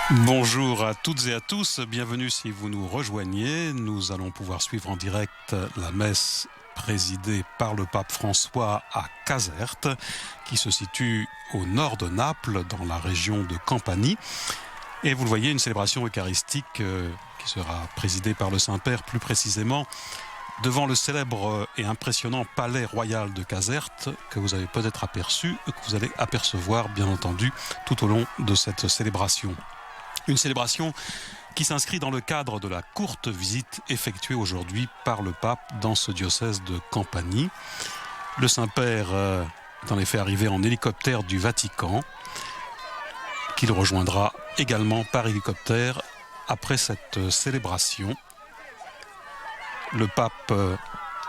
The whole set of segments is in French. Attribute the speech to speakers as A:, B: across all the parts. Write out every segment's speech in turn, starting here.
A: Bonjour à toutes et à tous, bienvenue si vous nous rejoignez. Nous allons pouvoir suivre en direct la messe présidée par le pape François à Caserte, qui se situe au nord de Naples, dans la région de Campanie. Et vous le voyez, une célébration eucharistique qui sera présidée par le Saint-Père, plus précisément devant le célèbre et impressionnant palais royal de Caserte, que vous avez peut-être aperçu et que vous allez apercevoir, bien entendu, tout au long de cette célébration. Une célébration qui s'inscrit dans le cadre de la courte visite effectuée aujourd'hui par le pape dans ce diocèse de Campanie. Le Saint-Père est en effet arrivé en hélicoptère du Vatican, qu'il rejoindra également par hélicoptère après cette célébration. Le pape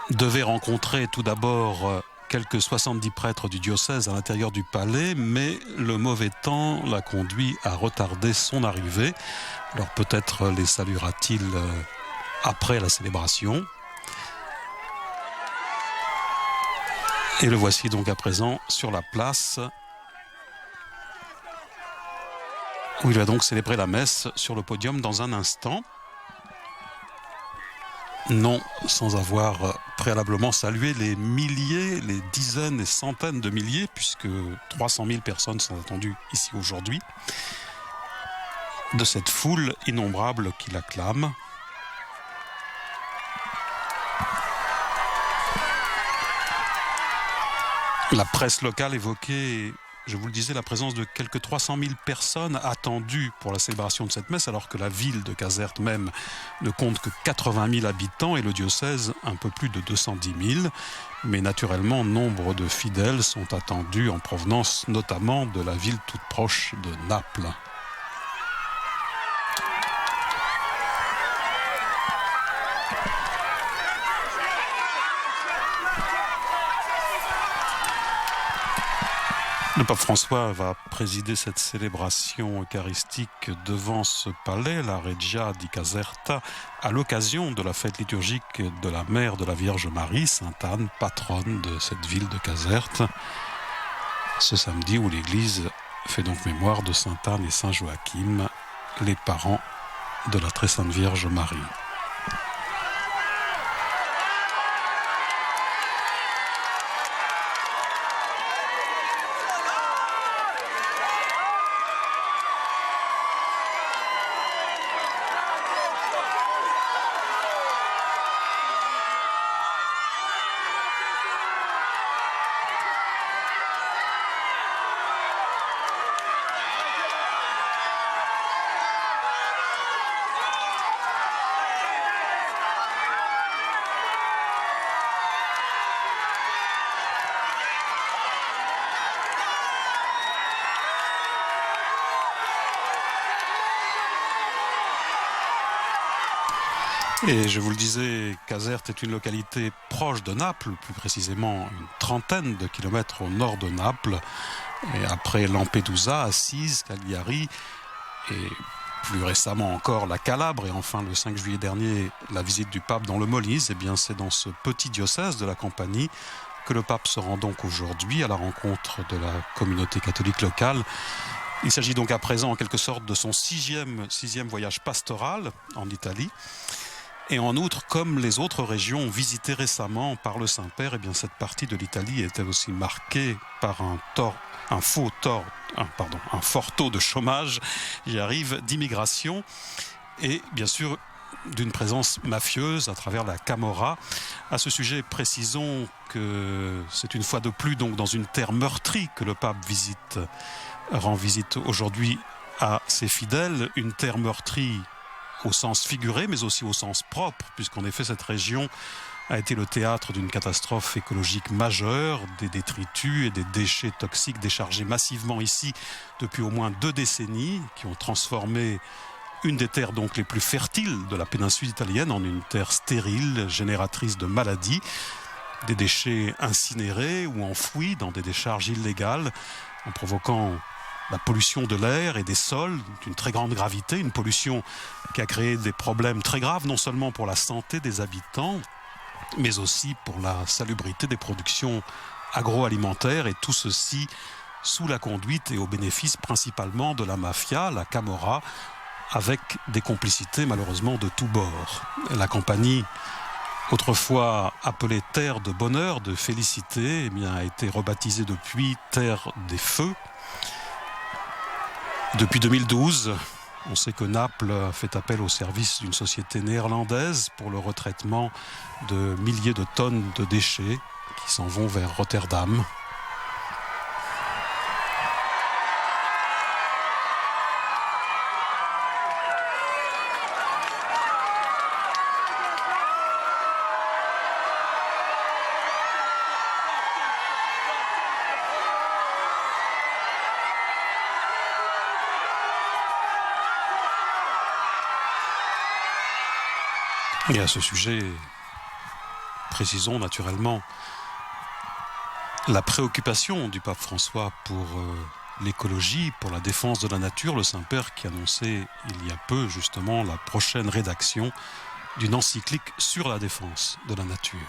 A: devait rencontrer tout d'abord quelques 70 prêtres du diocèse à l'intérieur du palais, mais le mauvais temps l'a conduit à retarder son arrivée. Alors peut-être les saluera-t-il après la célébration. Et le voici donc à présent sur la place où il va donc célébrer la messe sur le podium dans un instant. Non, sans avoir préalablement salué les milliers, les dizaines et centaines de milliers, puisque 300 000 personnes sont attendues ici aujourd'hui, de cette foule innombrable qui l'acclame. La presse locale évoquait, je vous le disais, la présence de quelques 300 000 personnes attendues pour la célébration de cette messe, alors que la ville de Caserte même ne compte que 80 000 habitants et le diocèse un peu plus de 210 000. Mais naturellement, nombre de fidèles sont attendus en provenance notamment de la ville toute proche de Naples. Le pape François va présider cette célébration eucharistique devant ce palais, la Reggia di Caserta, à l'occasion de la fête liturgique de la mère de la Vierge Marie, Sainte Anne, patronne de cette ville de Caserte. Ce samedi où l'Église fait donc mémoire de Sainte Anne et Saint Joachim, les parents de la très sainte Vierge Marie. Et je vous le disais, Caserte est une localité proche de Naples, plus précisément une trentaine de kilomètres au nord de Naples. Et après Lampedusa, Assise, Cagliari et plus récemment encore la Calabre et enfin le 5 juillet dernier la visite du pape dans le Molise, eh bien c'est dans ce petit diocèse de la Campanie que le pape se rend donc aujourd'hui à la rencontre de la communauté catholique locale. Il s'agit donc à présent en quelque sorte de son sixième voyage pastoral en Italie. Et en outre, comme les autres régions visitées récemment par le Saint-Père, eh bien cette partie de l'Italie était aussi marquée par un fort taux de chômage, j'y arrive, d'immigration et bien sûr d'une présence mafieuse à travers la Camorra. À ce sujet, précisons que c'est une fois de plus donc dans une terre meurtrie que le pape rend visite aujourd'hui à ses fidèles, une terre meurtrie au sens figuré, mais aussi au sens propre, puisqu'en effet, cette région a été le théâtre d'une catastrophe écologique majeure, des détritus et des déchets toxiques déchargés massivement ici depuis au moins 2 décennies, qui ont transformé une des terres donc les plus fertiles de la péninsule italienne en une terre stérile, génératrice de maladies, des déchets incinérés ou enfouis dans des décharges illégales, en provoquant la pollution de l'air et des sols d'une très grande gravité, une pollution qui a créé des problèmes très graves, non seulement pour la santé des habitants, mais aussi pour la salubrité des productions agroalimentaires, et tout ceci sous la conduite et au bénéfice principalement de la mafia, la Camorra, avec des complicités malheureusement de tous bords. La compagnie, autrefois appelée Terre de Bonheur, de Félicité, eh bien, a été rebaptisée depuis Terre des Feux. Depuis 2012, on sait que Naples fait appel au service d'une société néerlandaise pour le retraitement de milliers de tonnes de déchets qui s'en vont vers Rotterdam. Et à ce sujet, précisons naturellement la préoccupation du pape François pour l'écologie, pour la défense de la nature, le Saint-Père qui annonçait il y a peu justement la prochaine rédaction d'une encyclique sur la défense de la nature.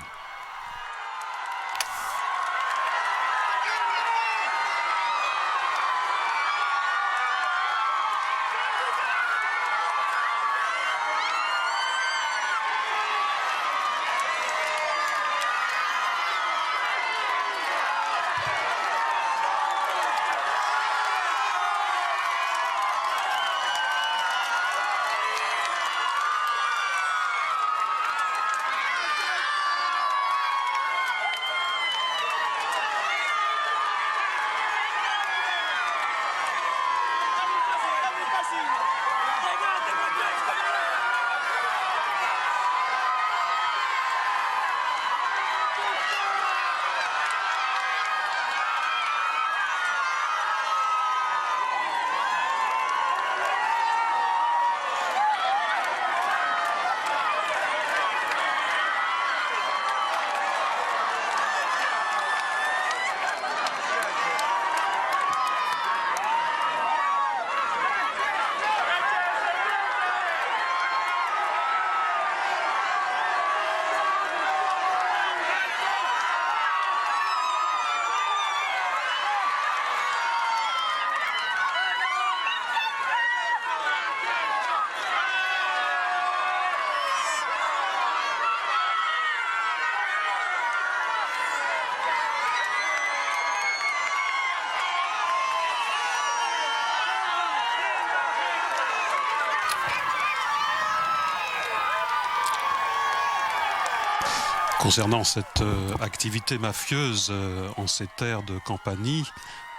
A: Concernant cette activité mafieuse en ces terres de Campanie,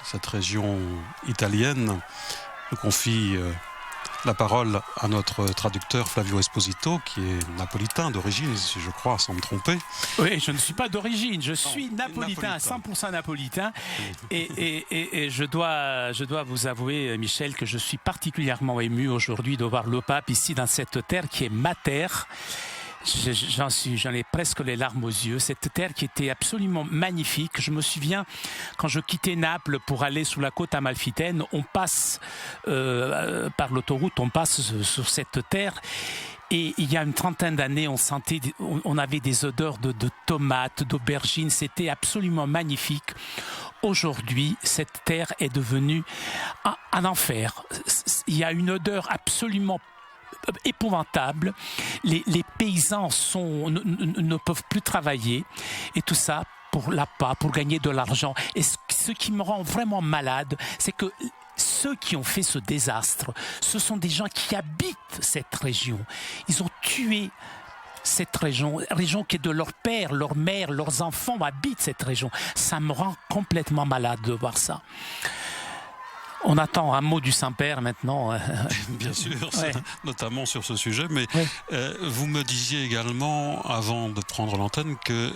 A: cette région italienne, je confie la parole à notre traducteur Flavio Esposito, qui est napolitain d'origine, si je crois, sans me tromper.
B: Oui, je ne suis pas d'origine, je suis napolitain, 100% napolitain. Et je dois vous avouer, Michel, que je suis particulièrement ému aujourd'hui de voir le pape ici dans cette terre qui est ma terre. J'en ai presque les larmes aux yeux. Cette terre qui était absolument magnifique. Je me souviens, quand je quittais Naples pour aller sous la côte amalfitaine, on passe par l'autoroute, on passe sur cette terre. Et il y a une trentaine d'années, on avait des odeurs de tomates, d'aubergines. C'était absolument magnifique. Aujourd'hui, cette terre est devenue un enfer. Il y a une odeur absolument épouvantable. Les paysans ne peuvent plus travailler, et tout ça pour l'appât, pour gagner de l'argent. Et ce qui me rend vraiment malade, c'est que ceux qui ont fait ce désastre, ce sont des gens qui habitent cette région. Ils ont tué cette région qui est de leur père, leur mère, leurs enfants habitent cette région. Ça me rend complètement malade de voir ça. On attend un mot du Saint-Père maintenant.
A: Bien sûr, ouais. Notamment sur ce sujet. Mais ouais. Vous me disiez également, avant de prendre l'antenne, que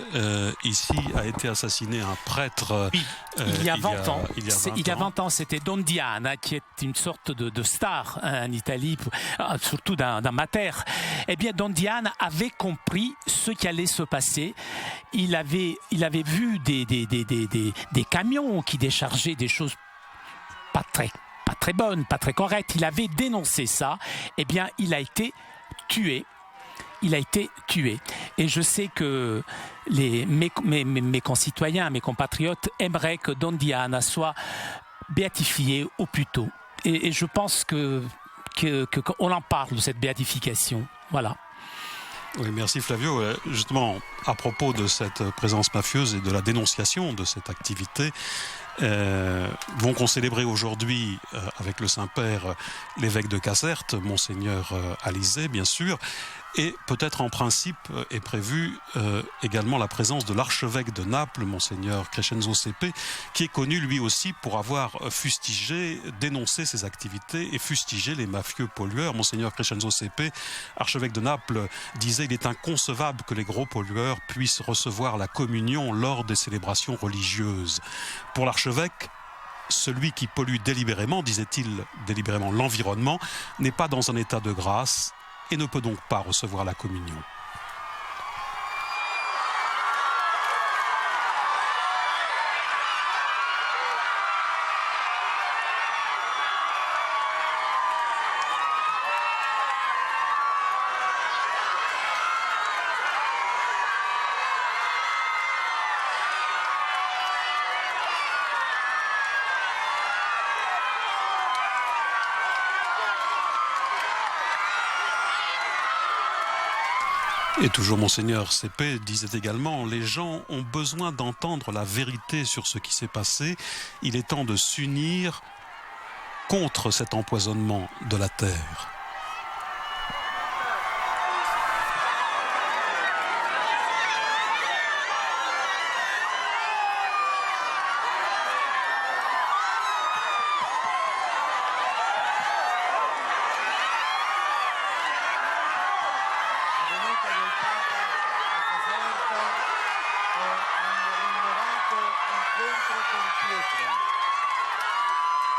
A: ici a été assassiné un prêtre.
B: Oui, il y a 20 ans. Il y a 20 ans, c'était Don Diana, qui est une sorte de star en Italie, surtout dans ma terre. Eh bien, Don Diana avait compris ce qui allait se passer. Il avait vu des camions qui déchargeaient des choses pas très bonne, pas très correcte. Il avait dénoncé ça. Eh bien, il a été tué. Et je sais que mes concitoyens, mes compatriotes aimeraient que Don Diana soit béatifié au plus tôt. Et je pense qu'on en parle de cette béatification. Voilà.
A: Oui, merci Flavio. Justement, à propos de cette présence mafieuse et de la dénonciation de cette activité, qu'on célébrer aujourd'hui avec le Saint-Père l'évêque de Caserte, Monseigneur Alizé, bien sûr, et peut-être en principe est prévu également la présence de l'archevêque de Naples, Monseigneur Crescenzo Sepe, qui est connu lui aussi pour avoir fustigé, dénoncé ces activités et fustigé les mafieux pollueurs. Monseigneur Crescenzo Sepe, archevêque de Naples, disait: il est inconcevable que les gros pollueurs puissent recevoir la communion lors des célébrations religieuses. Pour l'archevêque, celui qui pollue délibérément, disait-il, délibérément l'environnement, n'est pas dans un état de grâce et ne peut donc pas recevoir la communion. Et toujours Monseigneur Sepe disait également: les gens ont besoin d'entendre la vérité sur ce qui s'est passé. Il est temps de s'unir contre cet empoisonnement de la terre.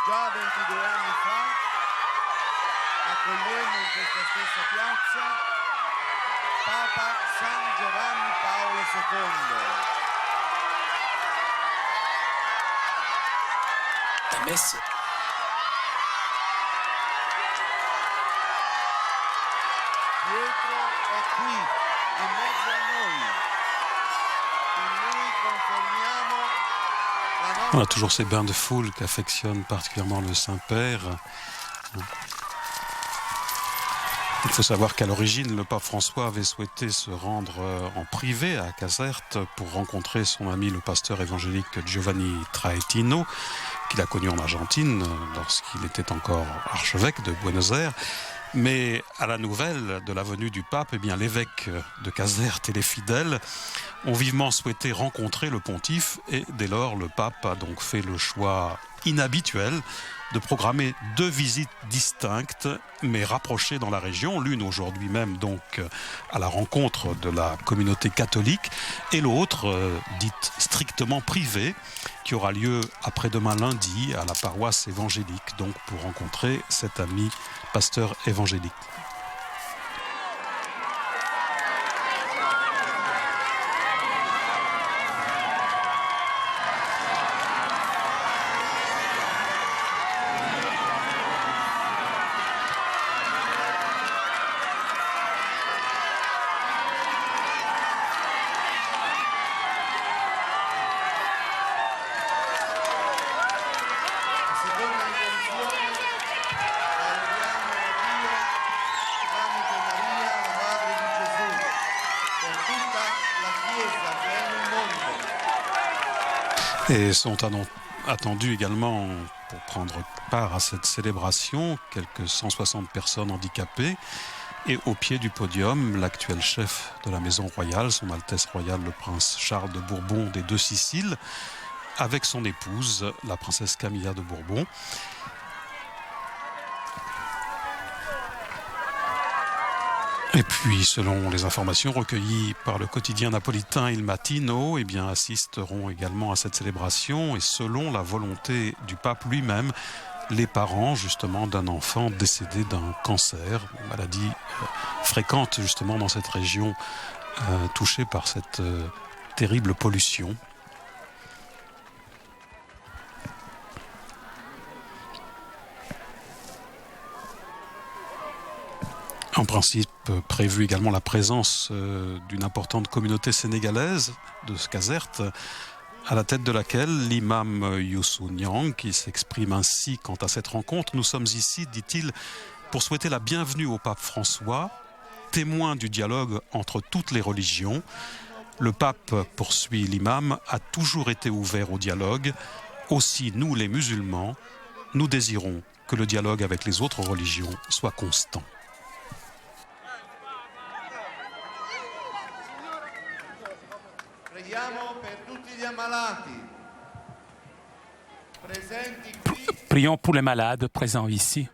C: Già 22 anni fa accogliemmo in questa stessa piazza Papa San Giovanni Paolo II.
B: La messe.
C: Pietro è qui, in mezzo a noi. In lui confermiamo la nostra...
A: On a toujours ces bains de foule qu'affectionne particulièrement le Saint-Père. Il faut savoir qu'à l'origine, le pape François avait souhaité se rendre en privé à Caserte pour rencontrer son ami le pasteur évangélique Giovanni Traetino, qu'il a connu en Argentine lorsqu'il était encore archevêque de Buenos Aires. Mais à la nouvelle de la venue du pape, eh bien, l'évêque de Caserte et les fidèles ont vivement souhaité rencontrer le pontife, et dès lors le pape a donc fait le choix inhabituel de programmer 2 visites distinctes mais rapprochées dans la région, l'une aujourd'hui même donc à la rencontre de la communauté catholique et l'autre dite strictement privée qui aura lieu après-demain lundi à la paroisse évangélique, donc pour rencontrer cet ami pasteur évangélique. Et sont attendus également pour prendre part à cette célébration quelques 160 personnes handicapées. Et au pied du podium, l'actuel chef de la maison royale, son Altesse royale le prince Charles de Bourbon des Deux Siciles, avec son épouse, la princesse Camilla de Bourbon. Et puis, selon les informations recueillies par le quotidien napolitain Il Mattino, eh bien, assisteront également à cette célébration. Et selon la volonté du pape lui-même, les parents, justement, d'un enfant décédé d'un cancer, une maladie fréquente, justement, dans cette région touchée par cette terrible pollution. En principe, prévu également la présence d'une importante communauté sénégalaise de Caserte, à la tête de laquelle l'imam Youssou Niang, qui s'exprime ainsi quant à cette rencontre. Nous sommes ici, dit-il, pour souhaiter la bienvenue au pape François, témoin du dialogue entre toutes les religions. Le pape, poursuit l'imam, a toujours été ouvert au dialogue. Aussi, nous les musulmans, nous désirons que le dialogue avec les autres religions soit constant.
B: Prions pour les malades présents ici,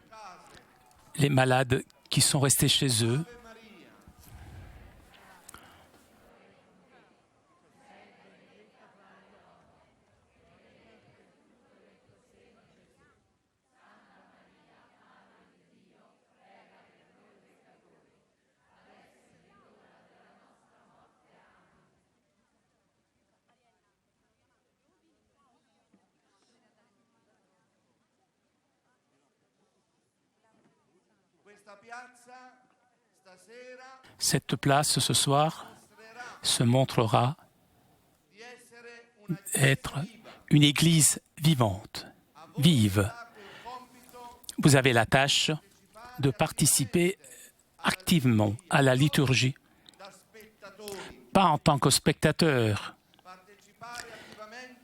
B: les malades qui sont restés chez eux. Cette place, ce soir, se montrera être une église vivante, vive. Vous avez la tâche de participer activement à la liturgie, pas en tant que spectateur.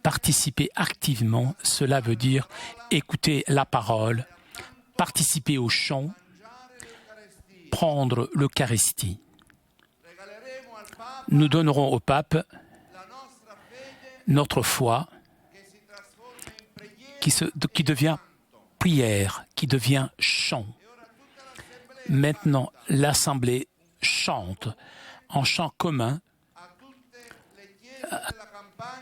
B: Participer activement, cela veut dire écouter la parole, participer au chant, prendre l'Eucharistie. Nous donnerons au pape notre foi qui devient prière, qui devient chant. Maintenant, l'Assemblée chante en chant commun à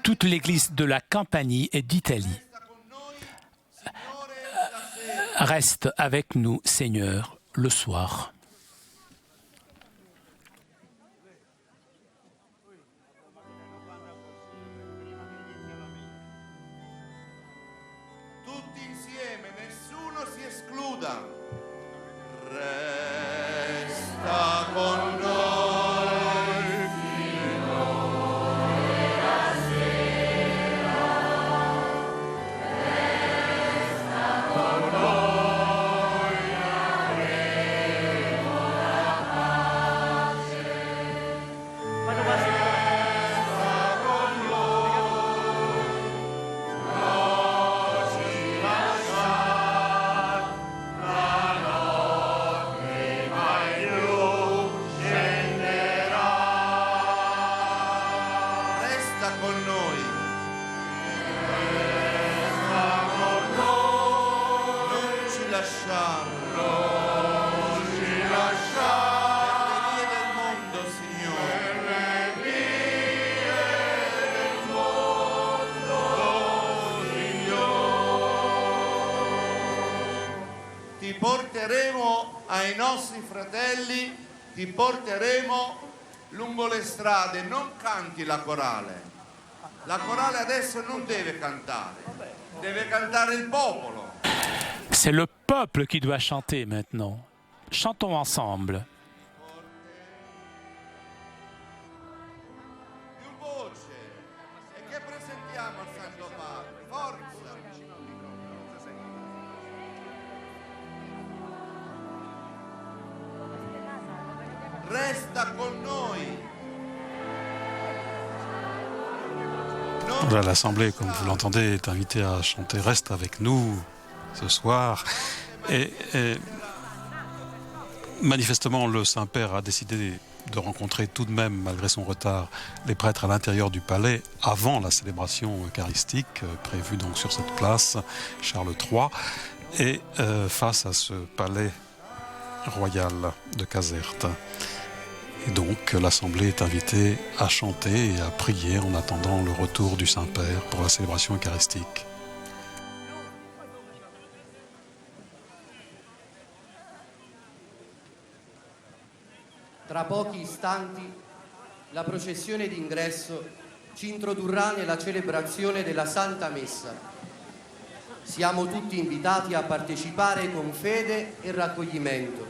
B: toute l'Église de la Campanie et d'Italie. Reste avec nous, Seigneur, le soir.
C: Ai nostri fratelli ti porteremo lungo le strade, non canti la corale. La corale adesso non deve cantare il popolo.
B: C'est le peuple qui doit chanter maintenant. Chantons ensemble.
C: Più voce. E che presentiamo al Santo Padre? Forza. Resta con noi.
A: L'Assemblée, comme vous l'entendez, est invitée à chanter « Reste avec nous » ce soir. Et manifestement, le Saint-Père a décidé de rencontrer tout de même, malgré son retard, les prêtres à l'intérieur du palais avant la célébration eucharistique prévue donc sur cette place, Charles III, et face à ce palais royal de Caserte. Et donc l'Assemblée est invitée à chanter et à prier en attendant le retour du Saint-Père pour la célébration eucharistique.
D: Tra pochi istanti la processione d'ingresso ci introdurrà nella celebrazione della Santa Messa. Siamo tutti invitati a partecipare con fede e raccoglimento,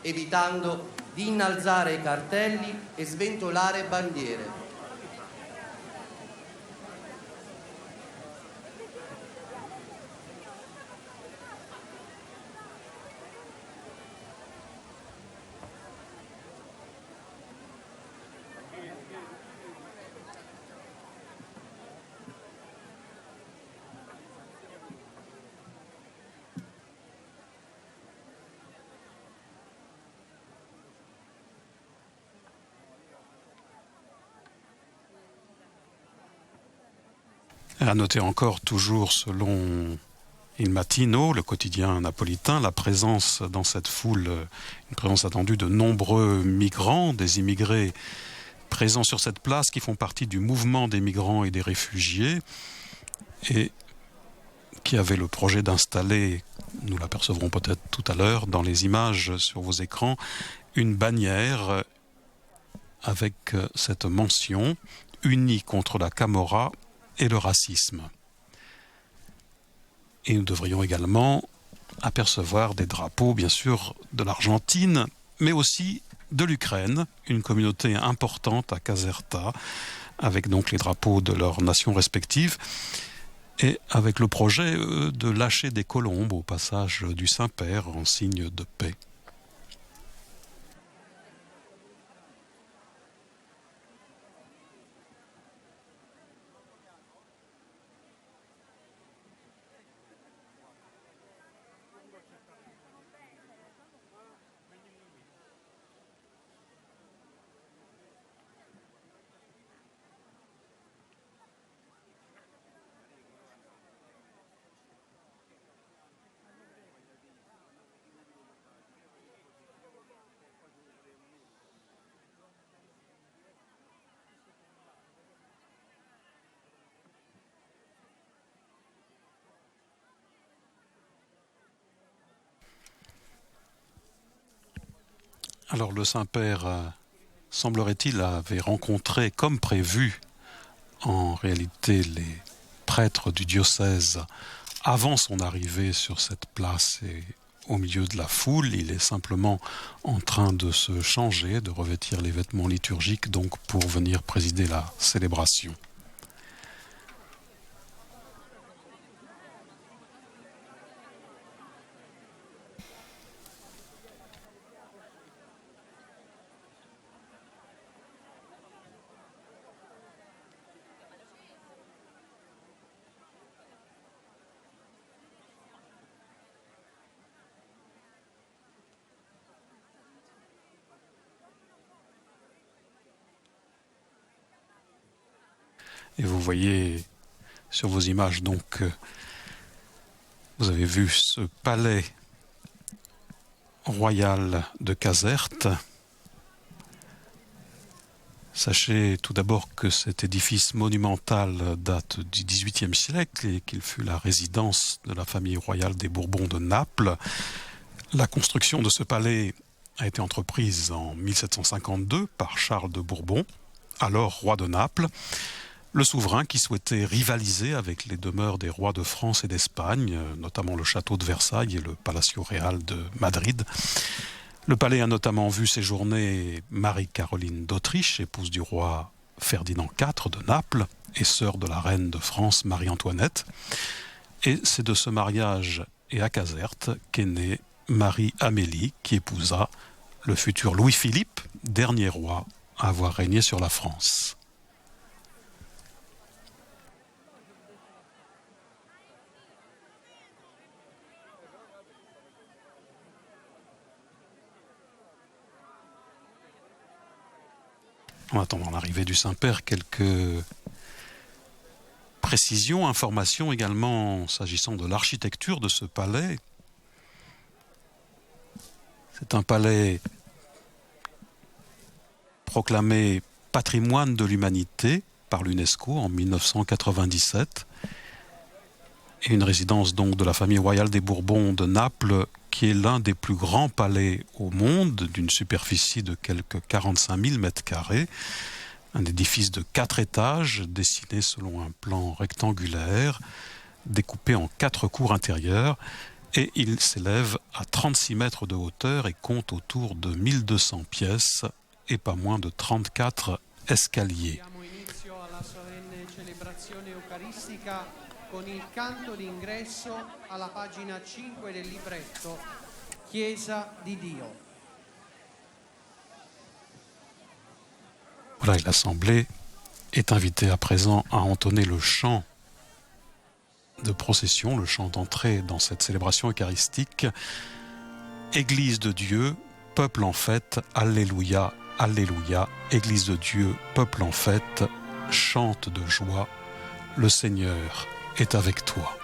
D: evitando di innalzare cartelli e sventolare bandiere.
A: À noter encore, toujours selon Il Mattino, le quotidien napolitain, la présence dans cette foule, une présence attendue de nombreux migrants, des immigrés présents sur cette place qui font partie du mouvement des migrants et des réfugiés et qui avaient le projet d'installer, nous l'apercevrons peut-être tout à l'heure dans les images sur vos écrans, une bannière avec cette mention « Unis contre la Camorra et le racisme ». Et nous devrions également apercevoir des drapeaux, bien sûr, de l'Argentine, mais aussi de l'Ukraine, une communauté importante à Caserta, avec donc les drapeaux de leurs nations respectives, et avec le projet de lâcher des colombes au passage du Saint-Père en signe de paix. Alors le Saint-Père, semblerait-il, avait rencontré comme prévu en réalité les prêtres du diocèse avant son arrivée sur cette place et au milieu de la foule. Il est simplement en train de se changer, de revêtir les vêtements liturgiques donc pour venir présider la célébration. Et vous voyez sur vos images, donc, vous avez vu ce palais royal de Caserte. Sachez tout d'abord que cet édifice monumental date du XVIIIe siècle et qu'il fut la résidence de la famille royale des Bourbons de Naples. La construction de ce palais a été entreprise en 1752 par Charles de Bourbon, alors roi de Naples. Le souverain qui souhaitait rivaliser avec les demeures des rois de France et d'Espagne, notamment le château de Versailles et le Palacio Real de Madrid. Le palais a notamment vu séjourner Marie-Caroline d'Autriche, épouse du roi Ferdinand IV de Naples et sœur de la reine de France Marie-Antoinette. Et c'est de ce mariage et à Caserte qu'est née Marie-Amélie, qui épousa le futur Louis-Philippe, dernier roi à avoir régné sur la France. En attendant l'arrivée du Saint-Père, quelques précisions, informations également s'agissant de l'architecture de ce palais. C'est un palais proclamé patrimoine de l'humanité par l'UNESCO en 1997 et une résidence donc de la famille royale des Bourbons de Naples qui est l'un des plus grands palais au monde, d'une superficie de quelques 45 000 mètres carrés, un édifice de 4 étages, dessiné selon un plan rectangulaire, découpé en 4 cours intérieures, et il s'élève à 36 mètres de hauteur et compte autour de 1200 pièces et pas moins de 34 escaliers.
D: Con il canto d'ingresso alla pagina 5 del libretto Chiesa di Dio.
A: Voilà, et l'Assemblée est invitée à présent à entonner le chant de procession, le chant d'entrée dans cette célébration eucharistique. Église de Dieu, peuple en fête, Alléluia, Alléluia. Église de Dieu, peuple en fête, chante de joie le Seigneur est avec toi.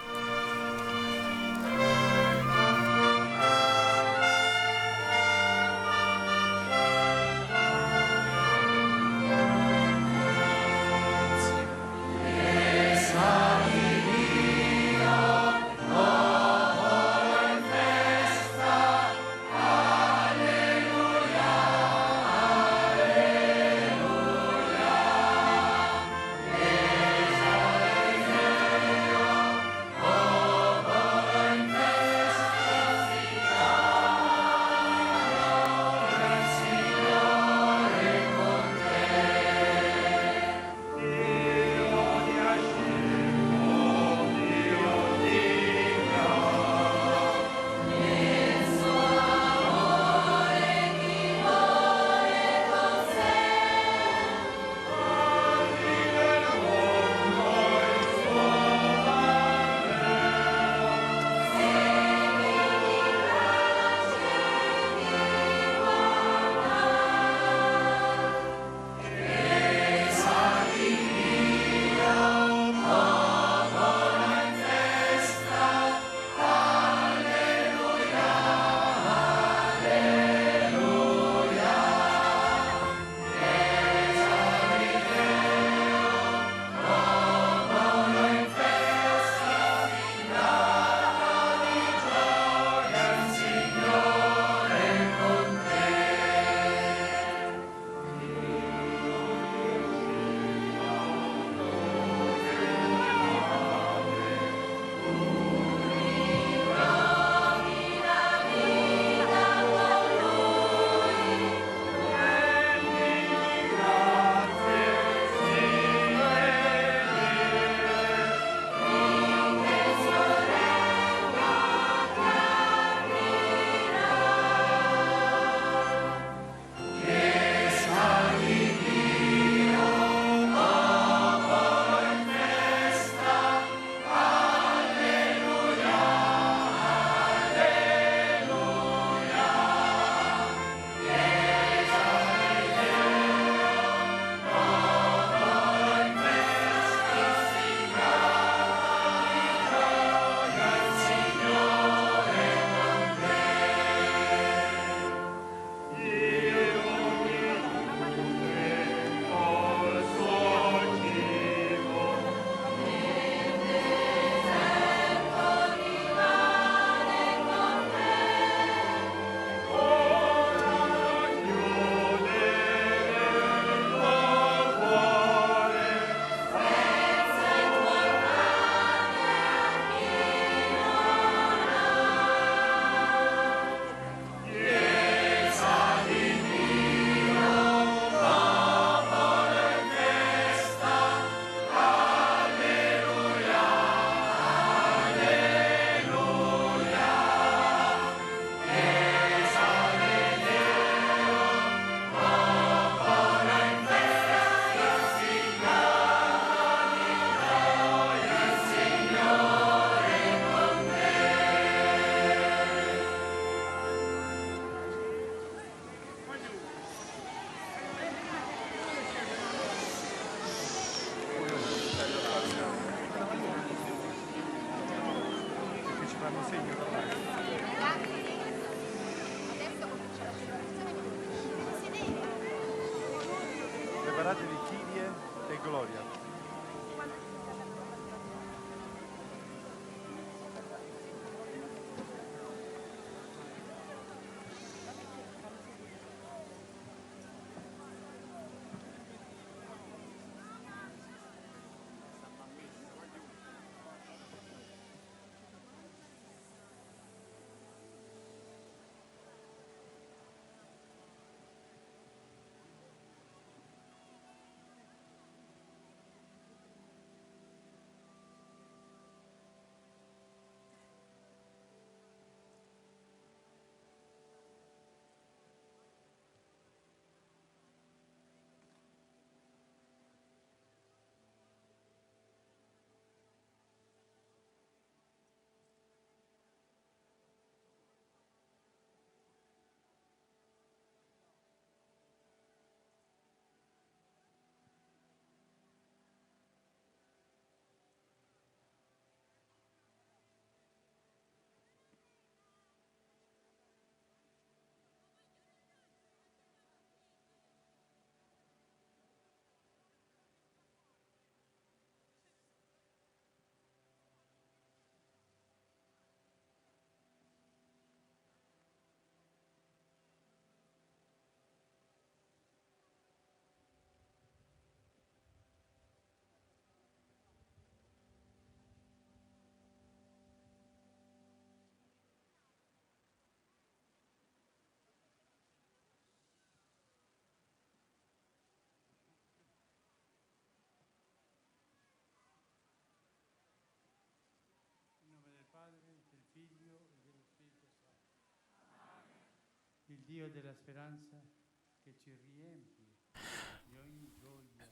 E: Preparatevi Kyrie e Gloria.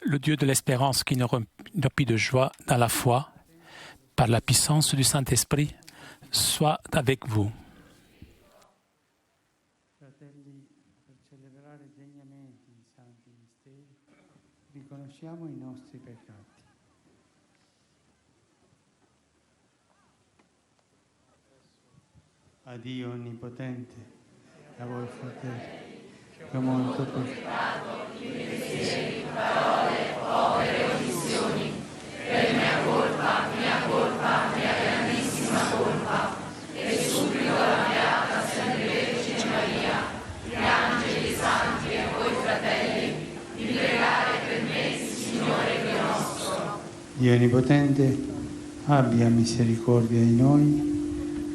B: Le Dieu de l'espérance qui nous remplit de joie dans la foi, par la puissance du Saint-Esprit, soit avec vous.
F: Fratelli, per celebrare degnamente i santi misteri, riconosciamo i nostri peccati. A Dio Onnipotente, a voi fratelli, che ho molto peccato, di pensieri, parole, opere, omissioni, per mia colpa, mia grandissima colpa, e supplico la Beata sempre Vergine Maria, gli angeli santi e voi fratelli, di pregare per me, Signore Dio nostro. Dio Onnipotente, abbia misericordia di noi,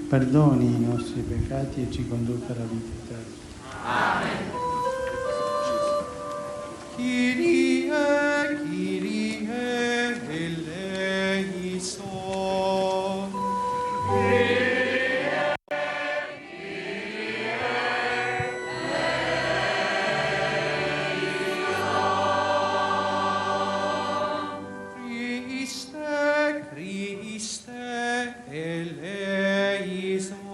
F: perdoni i nostri peccati e ci conduca alla vita eterna. Amen.
D: Kyrie, Kyrie, eleison. Kyrie, Kyrie, eleison. Christe, Christe, eleison.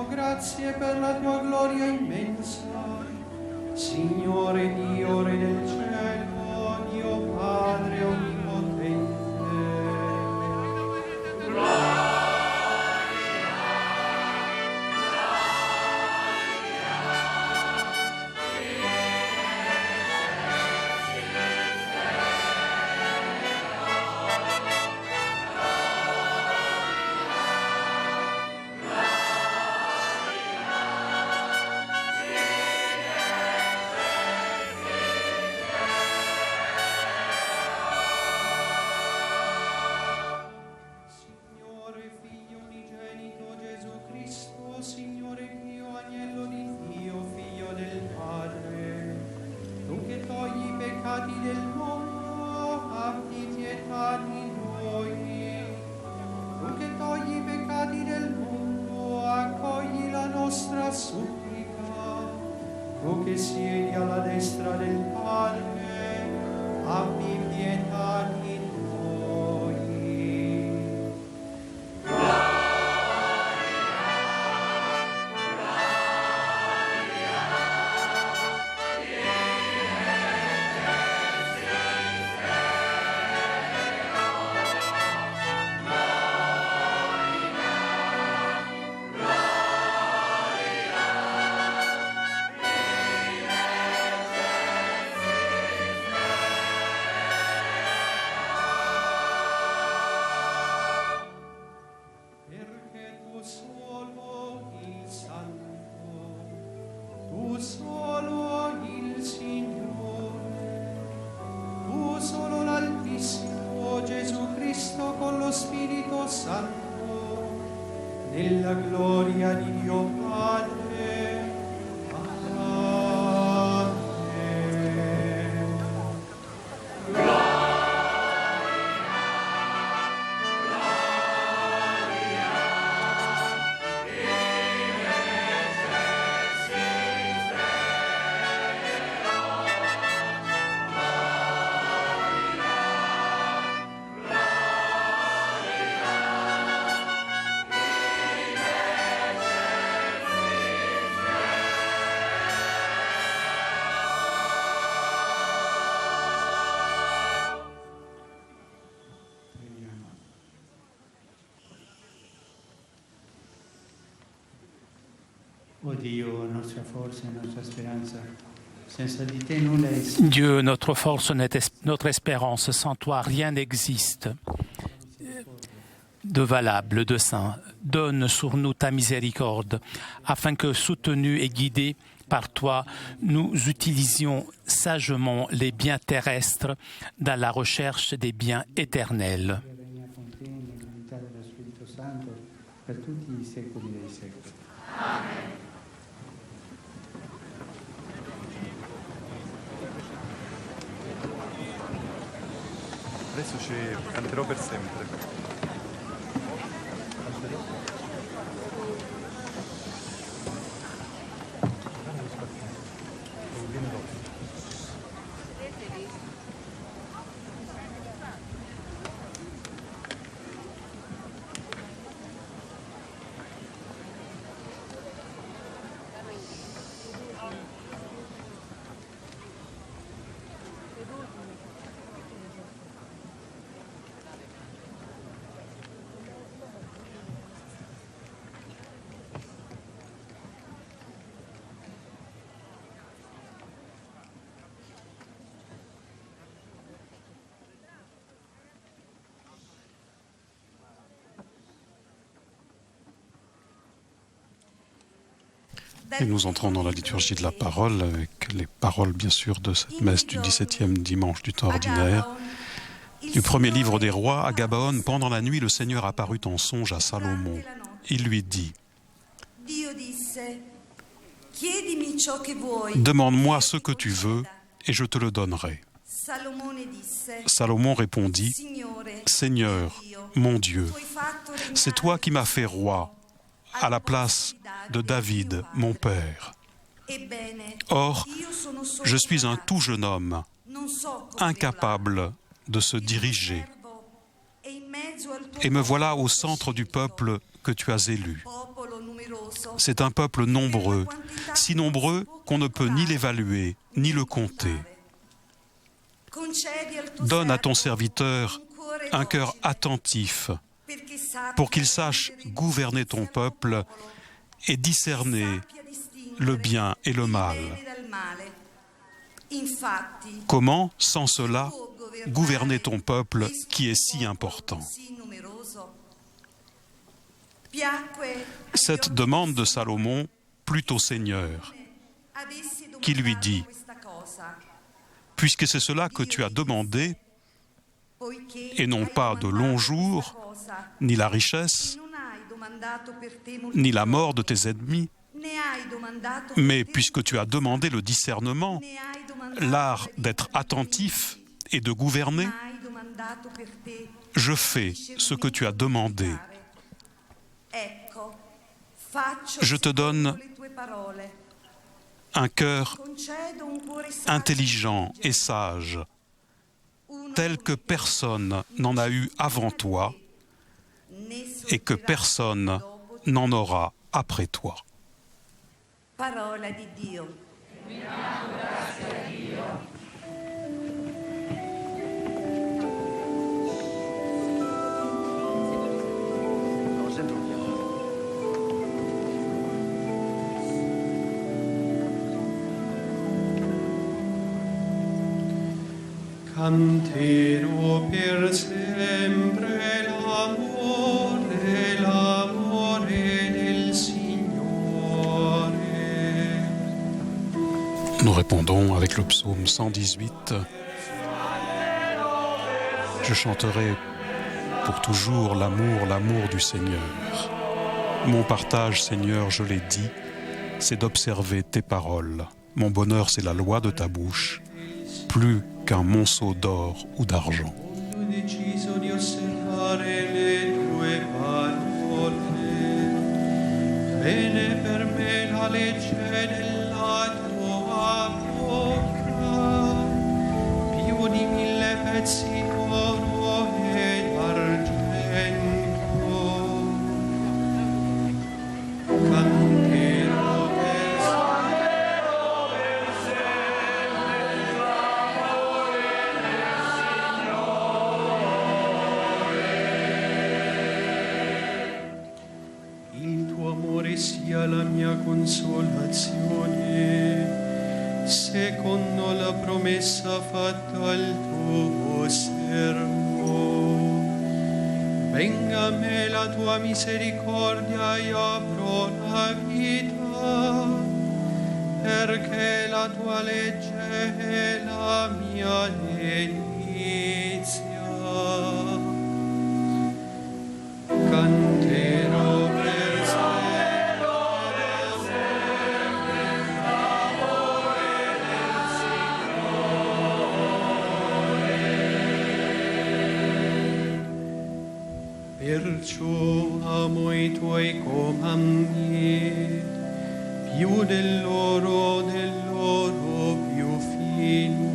D: Grazie per la tua gloria immensa, Signore Dio, Re del cielo, Dio Padre onnipotente. Tu che siedi alla destra del Padre, abbi pietà di noi. Nella gloria di Dio Padre. Amen. Gloria, gloria,
F: Oh Dio, nostra forza e nostra speranza, senza di te nulla è.
B: Dieu, notre force, notre espérance, sans toi rien n'existe de valable, de saint. Donne sur nous ta miséricorde, afin que, soutenus et guidés par toi, nous utilisions sagement les biens terrestres dans la recherche des biens éternels.
F: Per tutti i secoli dei secoli.
G: Amen.
E: Adesso ci canterò per sempre.
A: Et nous entrons dans la liturgie de la parole avec les paroles bien sûr de cette messe du 17e dimanche du temps ordinaire. Du premier livre des rois, à Gabaon, pendant la nuit, le Seigneur apparut en songe à Salomon. Il lui dit : demande-moi ce que tu veux et je te le donnerai. Salomon répondit : Seigneur, mon Dieu, c'est toi qui m'as fait roi à la place de David, mon père. Or, je suis un tout jeune homme, incapable de se diriger. Et me voilà au centre du peuple que tu as élu. C'est un peuple nombreux, si nombreux qu'on ne peut ni l'évaluer, ni le compter. Donne à ton serviteur un cœur attentif pour qu'il sache gouverner ton peuple et discerner le bien et le mal. Comment, sans cela, gouverner ton peuple qui est si important? Cette demande de Salomon plut au Seigneur, qui lui dit : puisque c'est cela que tu as demandé, et non pas de longs jours, ni la richesse, ni la mort de tes ennemis, mais puisque tu as demandé le discernement, l'art d'être attentif et de gouverner, je fais ce que tu as demandé. Je te donne un cœur intelligent et sage, tel que personne n'en a eu avant toi et que personne n'en aura après toi.
G: Parola di Dio.
D: Canterò per sempre l'amore del Signore.
A: Nous répondons avec le psaume 118. Je chanterai pour toujours l'amour du Seigneur. Mon partage, Seigneur, je l'ai dit, c'est d'observer tes paroles. Mon bonheur, c'est la loi de ta bouche, plus qu'un monceau d'or ou d'argent.
D: Ho deciso di osservare le tue parole. Bene per me la legge della tua bocca, più di 1000 pezzi d'oro ed argento. Canterò per sempre. Il tuo amore
F: sia la mia consolazione, secondo la promessa fatta al tuo servo. Venga a me la tua misericordia, io apro la vita, perché la tua legge è la mia delizia. Canterò per sempre l'amore del Signore. Perciò amo i tuoi comandi, più dell'oro più fino.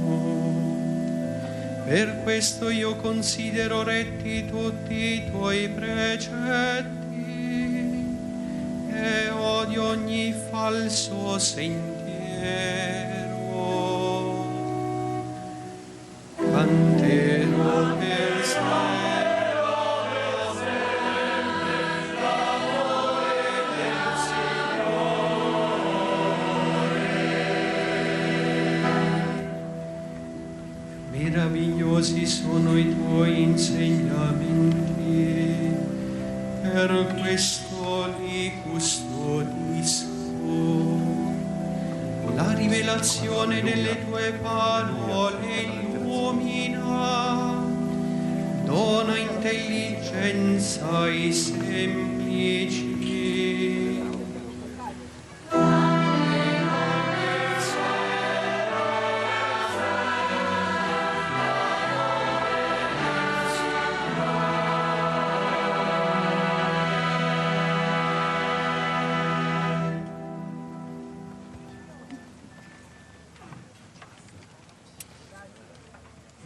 F: Per questo io considero retti tutti i tuoi precetti e odio ogni falso sentiero. Canterò per sempre l'amore del Signore. Meravigliosi sono i tuoi insegnamenti, per questo li custodisco. La rivelazione delle tue parole illumina, dona intelligenza ai semplici.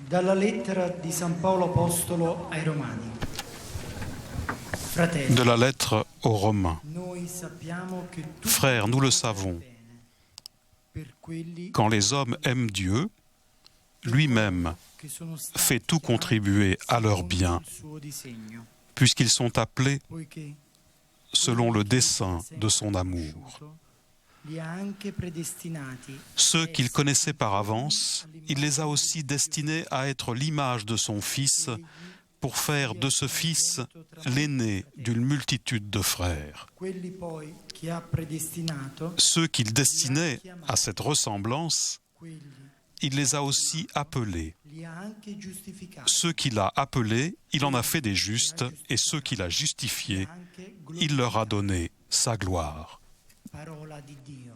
H: Dalla lettera di San Paolo Apostolo ai Romani. Fratelli,
A: De la lettre aux Romains.
H: noi sappiamo che tutti
A: Frères, nous le savons,
H: per quelli
A: quand les hommes aiment Dieu, lui-même
H: che sono stati
A: fait tout contribuer à leur bien,
H: il suo disegno,
A: puisqu'ils sont appelés
H: poiché
A: selon le dessein de son amour.
H: li ha anche predestinati
A: Ceux qu'il connaissait par avance, il les a aussi destinés à être l'image de son Fils, pour faire de ce Fils l'aîné d'une multitude de frères.
H: quelli poi che ha predestinato,
A: Ceux qu'il destinait à cette ressemblance,
H: quelli
A: il les a aussi appelés.
H: li ha anche giustificati,
A: Ceux qu'il a appelés, il en a fait des justes, et ceux qu'il a justifiés,
H: anche
A: il leur a donné sa gloire.
H: parola di Dio.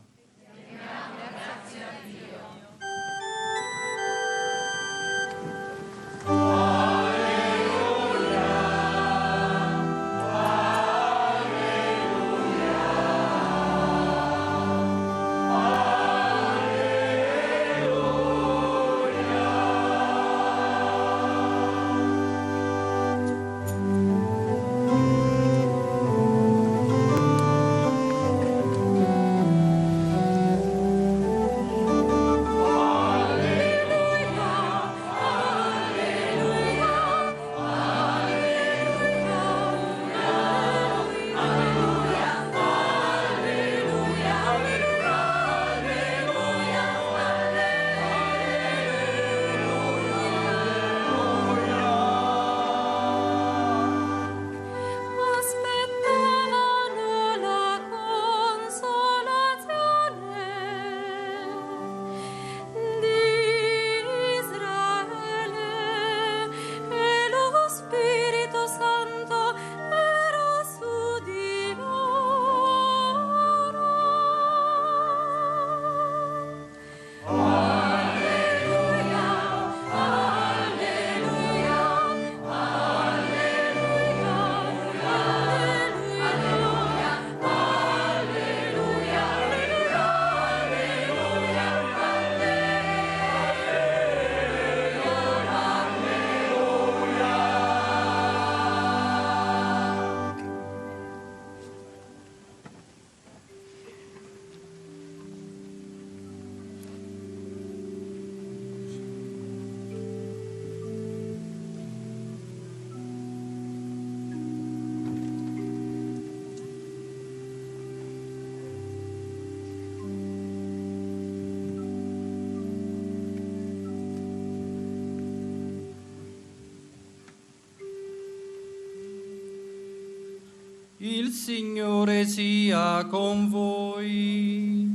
F: Il Signore sia con voi.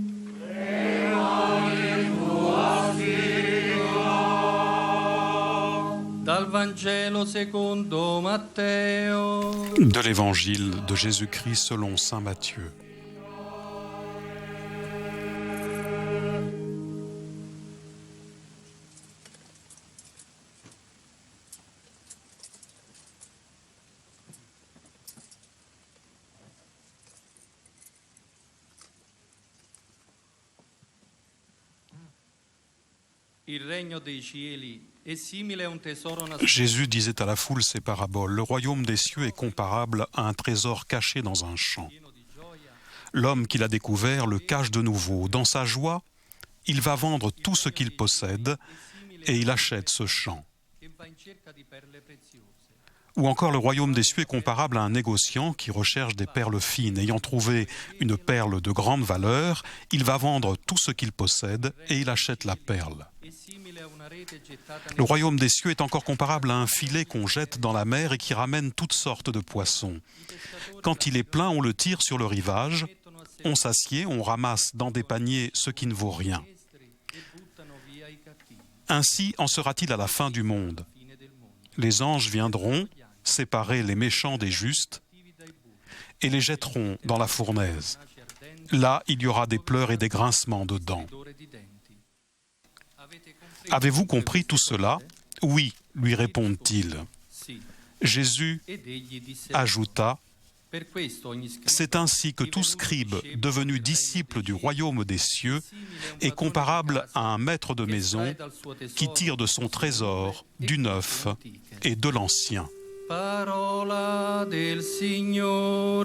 F: Dal Vangelo secondo Matteo.
A: De l'évangile de Jésus-Christ selon saint Matthieu. Jésus disait à la foule ces paraboles. Le royaume des cieux est comparable à un trésor caché dans un champ. L'homme qui l'a découvert le cache de nouveau. Dans sa joie, il va vendre tout ce qu'il possède et il achète ce champ. Ou encore, le royaume des cieux est comparable à un négociant qui recherche des perles fines. Ayant trouvé une perle de grande valeur, il va vendre tout ce qu'il possède et il achète la perle. Le royaume des cieux est encore comparable à un filet qu'on jette dans la mer et qui ramène toutes sortes de poissons. Quand il est plein, on le tire sur le rivage, on s'assied, on ramasse dans des paniers ce qui ne vaut rien. Ainsi en sera-t-il à la fin du monde. Les anges viendront séparer les méchants des justes et les jetteront dans la fournaise. Là, il y aura des pleurs et des grincements de dents. Avez-vous compris tout cela ? Oui, lui répondent-ils. Jésus ajouta, c'est ainsi que tout scribe devenu disciple du royaume des cieux est comparable à un maître de maison qui tire de son trésor du neuf et de l'ancien.
F: Parola del Signore.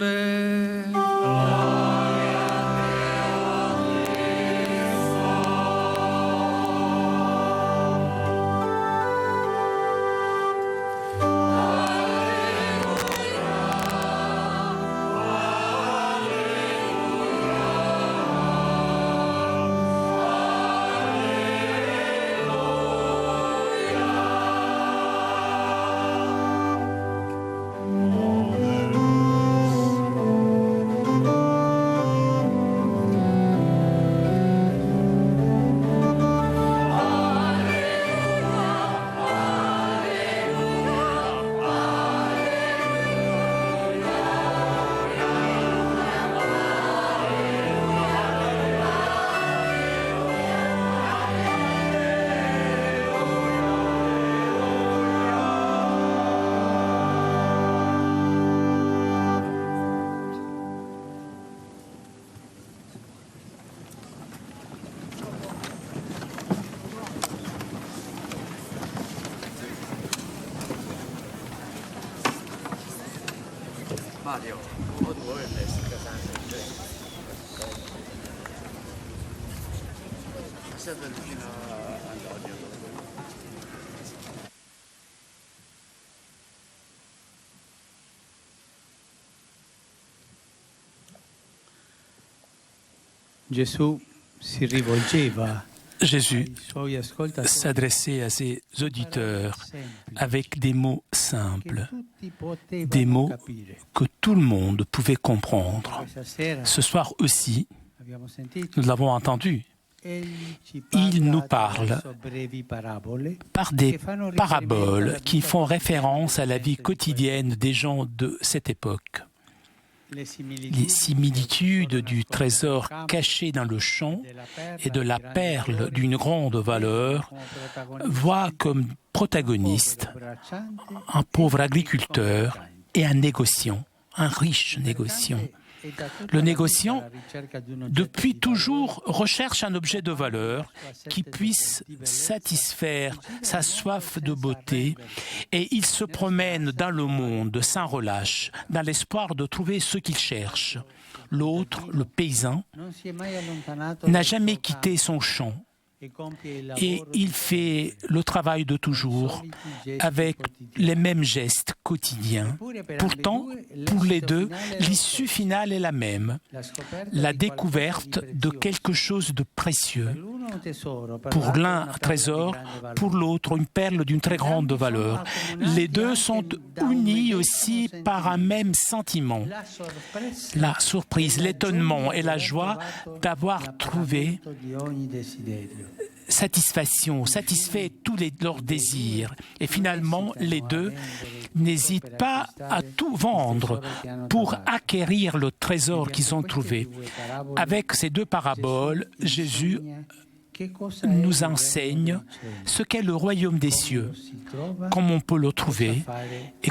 I: Mario, o dove resti casando? Sempre vicino all'olio.
H: Gesù si rivolgeva.
B: Jésus s'adressait à ses auditeurs avec des mots simples, des mots que tout le monde pouvait comprendre. Ce soir aussi, nous l'avons entendu, il nous parle par des paraboles qui font référence à la vie quotidienne des gens de cette époque. Les similitudes du trésor caché dans le champ et de la perle d'une grande valeur voient comme protagonistes un pauvre agriculteur et un négociant, un riche négociant. Le négociant, depuis toujours, recherche un objet de valeur qui puisse satisfaire sa soif de beauté et il se promène dans le monde sans relâche, dans l'espoir de trouver ce qu'il cherche. L'autre, le paysan, n'a jamais quitté son champ et il fait le travail de toujours avec les mêmes gestes quotidiens. Pourtant, pour les deux, l'issue finale est la même, la découverte de quelque chose de précieux. Pour l'un, un trésor, pour l'autre, une perle d'une très grande valeur. Les deux sont unis aussi par un même sentiment. La surprise, l'étonnement et la joie d'avoir trouvé satisfait tous leurs désirs. Et finalement, les deux n'hésitent pas à tout vendre pour acquérir le trésor qu'ils ont trouvé. Avec ces deux paraboles, Jésus nous enseigne ce qu'est le royaume des cieux, comment on peut le trouver et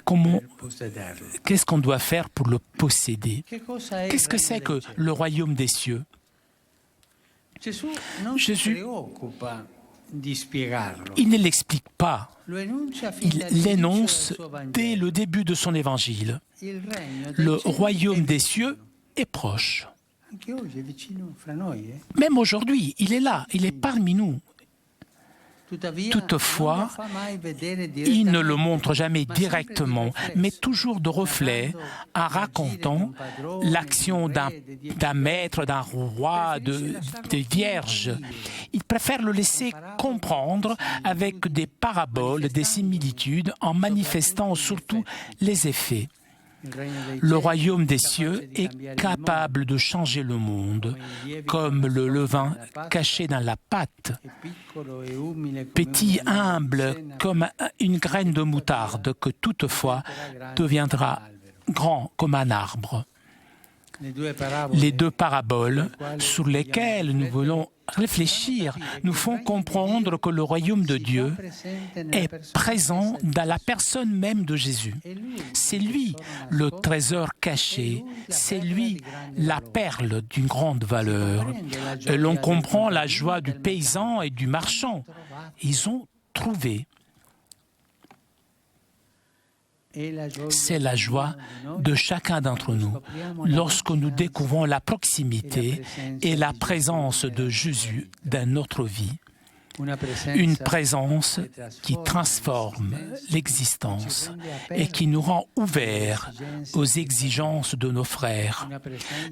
B: qu'est-ce qu'on doit faire pour le posséder. Qu'est-ce que c'est que le royaume des cieux? Jésus, il ne l'explique pas. Il l'énonce dès le début de son évangile. Le royaume des cieux est proche. Même aujourd'hui, il est là, il est parmi nous. Toutefois, il ne le montre jamais directement, mais toujours de reflet, en racontant l'action d'un maître, d'un roi, de vierges. Il préfère le laisser comprendre avec des paraboles, des similitudes, en manifestant surtout les effets. Le royaume des cieux est capable de changer le monde, comme le levain caché dans la pâte, petit, humble, comme une graine de moutarde, que toutefois deviendra grand comme un arbre. Les deux paraboles sur lesquelles nous voulons réfléchir nous font comprendre que le royaume de Dieu est présent dans la personne même de Jésus. C'est lui le trésor caché, c'est lui la perle d'une grande valeur. Et l'on comprend la joie du paysan et du marchand. Ils ont trouvé. C'est la joie de chacun d'entre nous lorsque nous découvrons la proximité et la présence de Jésus dans notre vie. Une présence qui transforme l'existence et qui nous rend ouverts aux exigences de nos frères.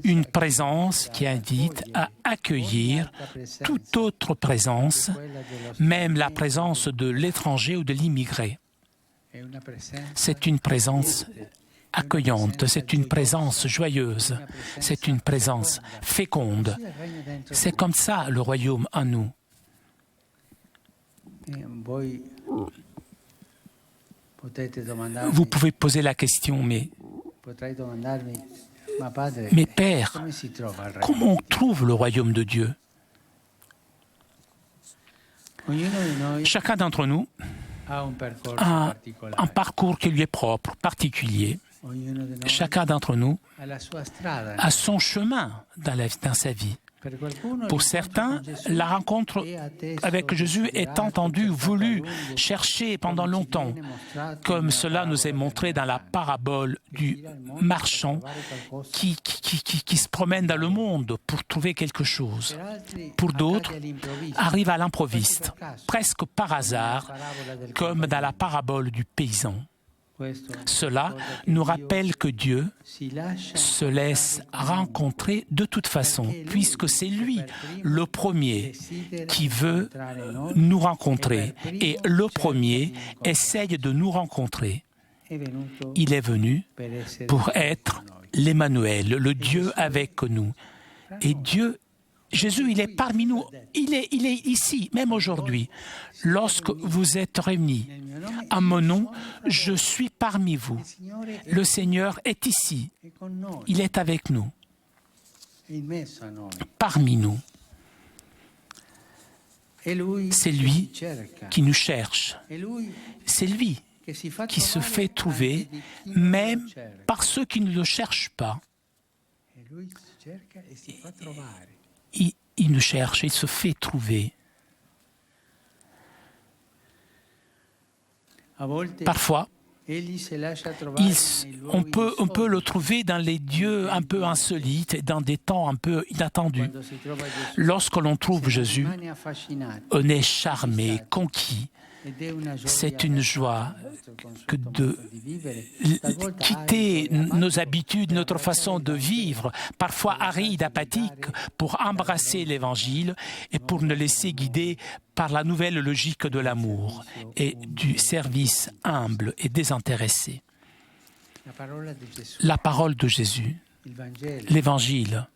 B: Une présence qui invite à accueillir toute autre présence, même la présence de l'étranger ou de l'immigré. C'est une présence accueillante, c'est une présence joyeuse, c'est une présence féconde. C'est comme ça le royaume en nous. Vous pouvez poser la question, mais Père, comment on trouve le royaume de Dieu? Chacun d'entre nous a un parcours qui lui est propre, particulier. Chacun d'entre nous a son chemin dans sa vie. Pour certains, la rencontre avec Jésus est entendue, voulue, cherchée pendant longtemps, comme cela nous est montré dans la parabole du marchand qui se promène dans le monde pour trouver quelque chose. Pour d'autres, arrive à l'improviste, presque par hasard, comme dans la parabole du paysan. Cela nous rappelle que Dieu se laisse rencontrer de toute façon, puisque c'est lui le premier qui veut nous rencontrer et le premier essaye de nous rencontrer. Il est venu pour être l'Emmanuel, le Dieu avec nous. Et Jésus, il est parmi nous, il est ici, même aujourd'hui. Lorsque vous êtes réunis à mon nom, je suis parmi vous. Le Seigneur est ici, il est avec nous, parmi nous. C'est lui qui nous cherche, c'est lui qui se fait trouver, même par ceux qui ne le cherchent pas. Il nous cherche, il se fait trouver. Parfois, on peut le trouver dans les lieux un peu insolites, dans des temps un peu inattendus. Lorsque l'on trouve Jésus, on est charmé, conquis. C'est une joie que de quitter nos habitudes, notre façon de vivre, parfois aride, apathique, pour embrasser l'Évangile et pour nous laisser guider par la nouvelle logique de l'amour et du service humble et désintéressé. La parole de Jésus, l'Évangile.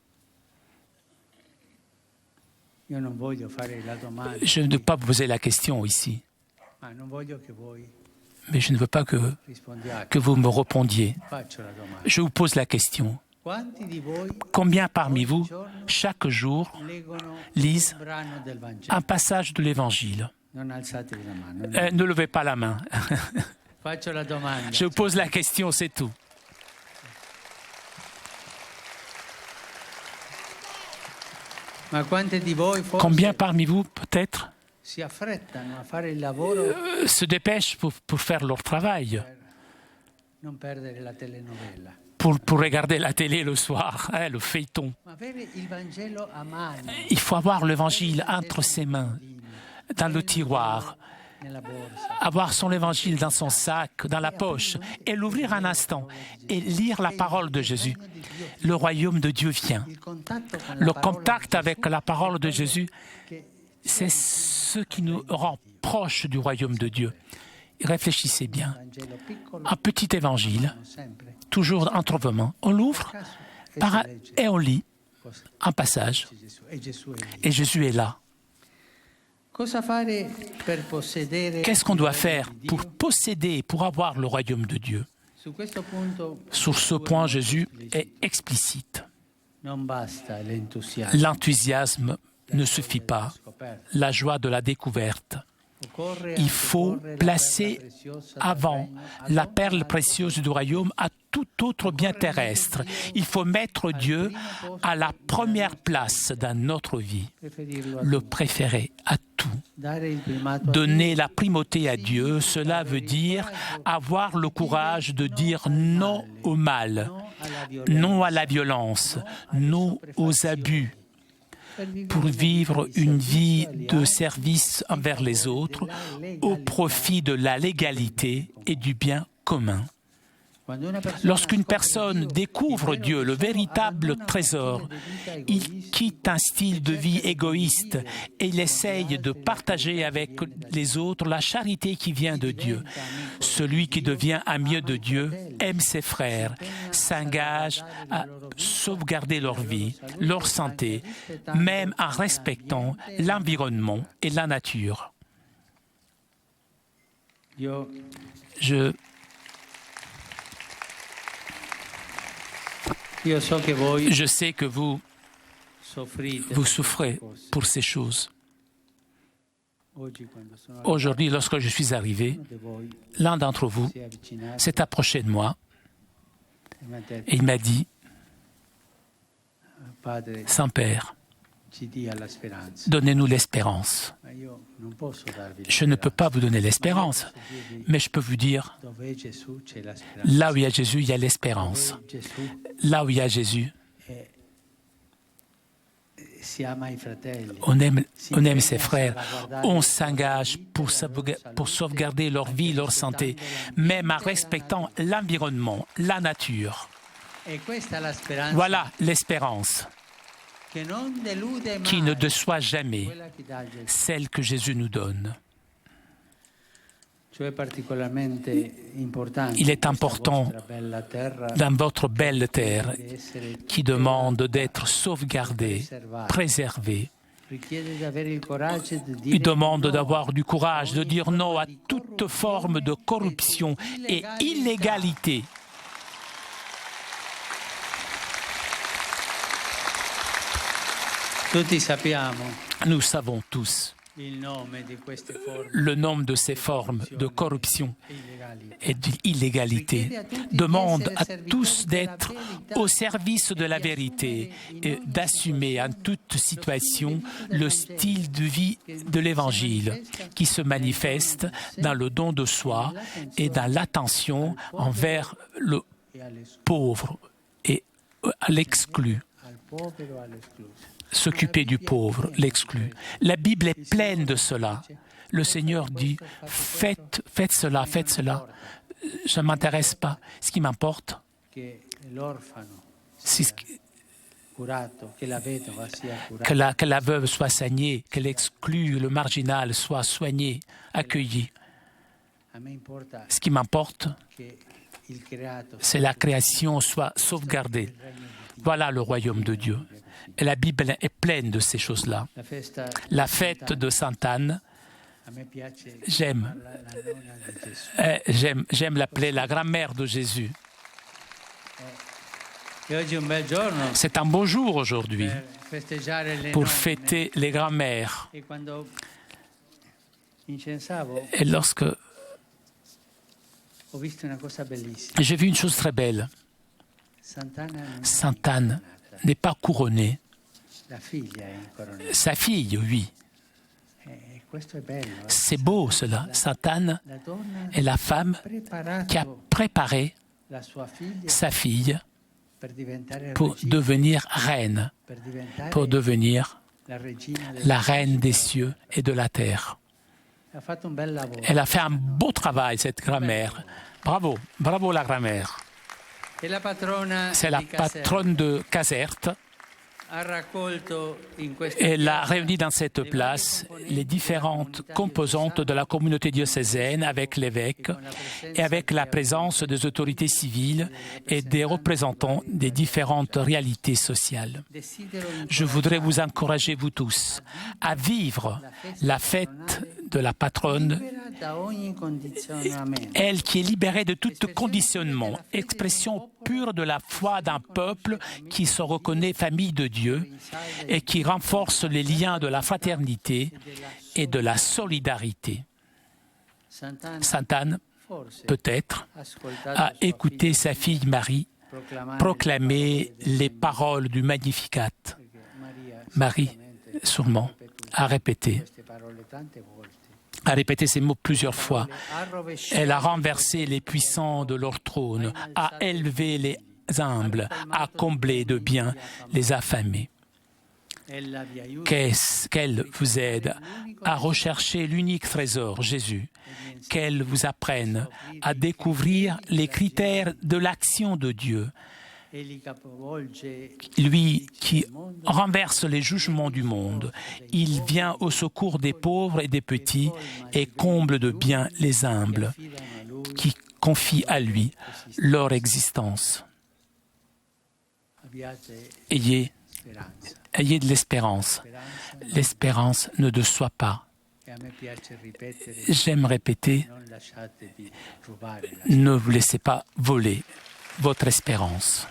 B: Je ne veux pas vous poser la question ici, mais je ne veux pas que vous me répondiez. Je vous pose la question. Combien parmi vous, chaque jour, lisent un passage de l'Évangile? Ne levez pas la main. Je vous pose la question, c'est tout. Combien parmi vous, peut-être, se dépêchent pour faire leur travail, pour regarder la télé le soir, le feuilleton. Il faut avoir l'Évangile entre ses mains, dans le tiroir, avoir son évangile dans son sac, dans la poche, et l'ouvrir un instant et lire la parole de Jésus. Le royaume de Dieu vient. Le contact avec la parole de Jésus, c'est ce qui nous rend proches du royaume de Dieu. Réfléchissez bien. Un petit évangile, toujours entrevement, on l'ouvre et on lit un passage. Et Jésus est là. Qu'est-ce qu'on doit faire pour posséder, pour avoir le royaume de Dieu? Sur ce point, Jésus est explicite. L'enthousiasme ne suffit pas, la joie de la découverte. Il faut placer avant la perle précieuse du royaume à tout autre bien terrestre. Il faut mettre Dieu à la première place dans notre vie, le préférer à tout. Donner la primauté à Dieu, cela veut dire avoir le courage de dire non au mal, non à la violence, non aux abus, pour vivre une vie de service envers les autres au profit de la légalité et du bien commun. Lorsqu'une personne découvre Dieu, le véritable trésor, il quitte un style de vie égoïste et il essaye de partager avec les autres la charité qui vient de Dieu. Celui qui devient ami de Dieu aime ses frères, s'engage à sauvegarder leur vie, leur santé, même en respectant l'environnement et la nature. Je sais que vous souffrez pour ces choses. Aujourd'hui, lorsque je suis arrivé, l'un d'entre vous s'est approché de moi et il m'a dit, « Saint-Père, donnez-nous l'espérance. » Je ne peux pas vous donner l'espérance, mais je peux vous dire, là où il y a Jésus, il y a l'espérance. Là où il y a Jésus, on aime ses frères, on s'engage pour sauvegarder leur vie, leur santé, même en respectant l'environnement, la nature. Voilà l'espérance qui ne déçoit jamais, celle que Jésus nous donne. Il est important dans votre belle terre qui demande d'être sauvegardée, préservée. Il demande d'avoir du courage de dire non à toute forme de corruption et illégalité. Nous savons tous le nom de ces formes de corruption et d'illégalité. Demande à tous d'être au service de la vérité et d'assumer en toute situation le style de vie de l'Évangile qui se manifeste dans le don de soi et dans l'attention envers le pauvre et à l'exclu. S'occuper du pauvre, l'exclu. La Bible est pleine de cela. le Seigneur dit « faites cela, faites cela ». Je ne m'intéresse pas. Ce qui m'importe, c'est que la veuve soit soignée, que l'exclu, le marginal soit soigné, accueilli. Ce qui m'importe, c'est que la création soit sauvegardée. Voilà le royaume de Dieu. Et la Bible est pleine de ces choses-là. La fête de Sainte Anne, j'aime l'appeler la grand-mère de Jésus. C'est un beau jour aujourd'hui pour fêter les grands-mères. Et lorsque j'ai vu une chose très belle, Sainte Anne n'est pas couronnée. Sa fille, oui. C'est beau cela. Sainte Anne est la femme qui a préparé sa fille pour devenir reine, pour devenir la reine des cieux et de la terre. Elle a fait un beau travail, cette grand-mère. Bravo, bravo la grand-mère. C'est la patronne de Caserte. Elle a réuni dans cette place les différentes composantes de la communauté diocésaine avec l'évêque et avec la présence des autorités civiles et des représentants des différentes réalités sociales. Je voudrais vous encourager, vous tous, à vivre la fête de la patronne, elle qui est libérée de tout conditionnement, expression pure de la foi d'un peuple qui se reconnaît famille de Dieu et qui renforce les liens de la fraternité et de la solidarité. Sainte Anne, peut-être, a écouté sa fille Marie proclamer les paroles du Magnificat. Marie, sûrement, a répété ces mots plusieurs fois. Elle a renversé les puissants de leur trône, a élevé les humbles, a comblé de biens les affamés. Qu'elle vous aide à rechercher l'unique trésor, Jésus, qu'elle vous apprenne à découvrir les critères de l'action de Dieu, lui qui renverse les jugements du monde. Il vient au secours des pauvres et des petits et comble de bien les humbles, qui confient à lui leur existence. Ayez de l'espérance. L'espérance ne déçoit pas. J'aime répéter, ne vous laissez pas voler votre espérance.